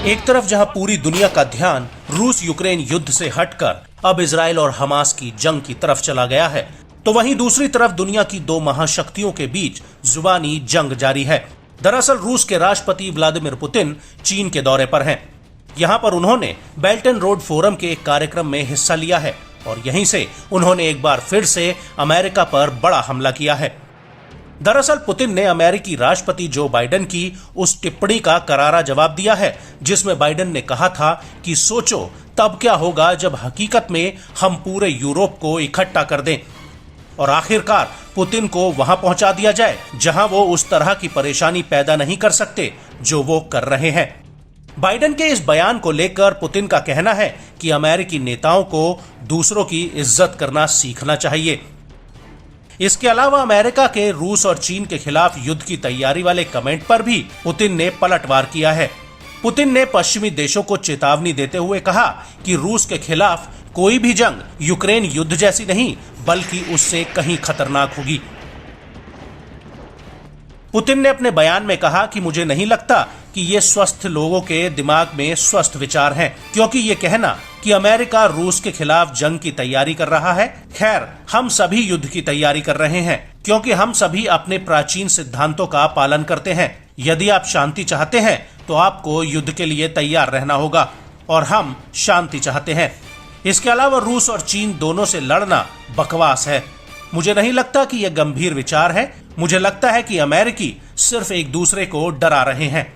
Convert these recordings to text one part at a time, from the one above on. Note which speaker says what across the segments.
Speaker 1: एक तरफ जहां पूरी दुनिया का ध्यान रूस यूक्रेन युद्ध से हटकर अब इजराइल और हमास की जंग की तरफ चला गया है, तो वहीं दूसरी तरफ दुनिया की दो महाशक्तियों के बीच जुबानी जंग जारी है। दरअसल रूस के राष्ट्रपति व्लादिमीर पुतिन चीन के दौरे पर हैं। यहां पर उन्होंने बेल्ट एंड रोड फोरम के एक कार्यक्रम में हिस्सा लिया है और यहीं से उन्होंने एक बार फिर से अमेरिका पर बड़ा हमला किया है। दरअसल पुतिन ने अमेरिकी राष्ट्रपति जो बाइडेन की उस टिप्पणी का करारा जवाब दिया है जिसमें बाइडेन ने कहा था कि सोचो तब क्या होगा जब हकीकत में हम पूरे यूरोप को इकट्ठा कर दें और आखिरकार पुतिन को वहां पहुंचा दिया जाए जहां वो उस तरह की परेशानी पैदा नहीं कर सकते जो वो कर रहे हैं। बाइडेन के इस बयान को लेकर पुतिन का कहना है कि अमेरिकी नेताओं को दूसरों की इज्जत करना सीखना चाहिए। इसके अलावा अमेरिका के रूस और चीन के खिलाफ युद्ध की तैयारी वाले कमेंट पर भी पुतिन ने पलटवार किया है। पुतिन ने पश्चिमी देशों को चेतावनी देते हुए कहा कि रूस के खिलाफ कोई भी जंग यूक्रेन युद्ध जैसी नहीं बल्कि उससे कहीं खतरनाक होगी। पुतिन ने अपने बयान में कहा कि मुझे नहीं लगता कि ये स्वस्थ लोगों के दिमाग में स्वस्थ विचार हैं, क्योंकि ये कहना कि अमेरिका रूस के खिलाफ जंग की तैयारी कर रहा है, खैर हम सभी युद्ध की तैयारी कर रहे हैं क्योंकि हम सभी अपने प्राचीन सिद्धांतों का पालन करते हैं। यदि आप शांति चाहते हैं तो आपको युद्ध के लिए तैयार रहना होगा और हम शांति चाहते हैं। इसके अलावा रूस और चीन दोनों से लड़ना बकवास है। मुझे नहीं लगता कि यह गंभीर विचार है। मुझे लगता है कि अमेरिकी सिर्फ एक दूसरे को डरा रहे हैं।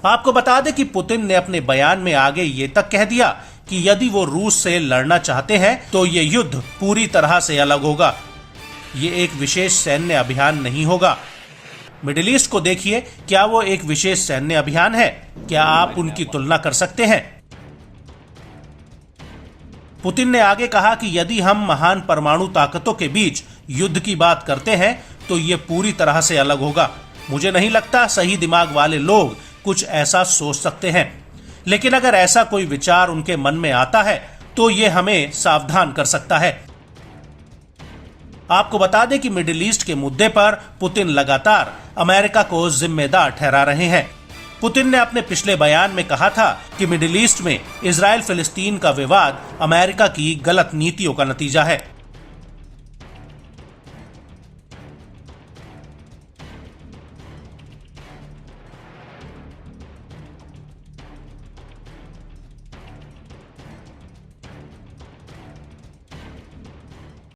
Speaker 1: आपको बता दें कि पुतिन ने अपने बयान में आगे ये तक कह दिया कि यदि वो रूस से लड़ना चाहते हैं तो ये युद्ध पूरी तरह से अलग होगा। ये एक विशेष सैन्य अभियान नहीं होगा। मिडिल ईस्ट को देखिए, क्या वो एक विशेष सैन्य अभियान है? क्या आप उनकी तुलना कर सकते हैं? पुतिन ने आगे कहा कि यदि हम महान परमाणु ताकतों के बीच युद्ध की बात करते हैं तो ये पूरी तरह से अलग होगा। मुझे नहीं लगता सही दिमाग वाले लोग कुछ ऐसा सोच सकते हैं, लेकिन अगर ऐसा कोई विचार उनके मन में आता है तो ये हमें सावधान कर सकता है। आपको बता दें कि मिडिल ईस्ट के मुद्दे पर पुतिन लगातार अमेरिका को जिम्मेदार ठहरा रहे हैं। पुतिन ने अपने पिछले बयान में कहा था कि मिडिल ईस्ट में इजराइल फिलिस्तीन का विवाद अमेरिका की गलत नीतियों का नतीजा है।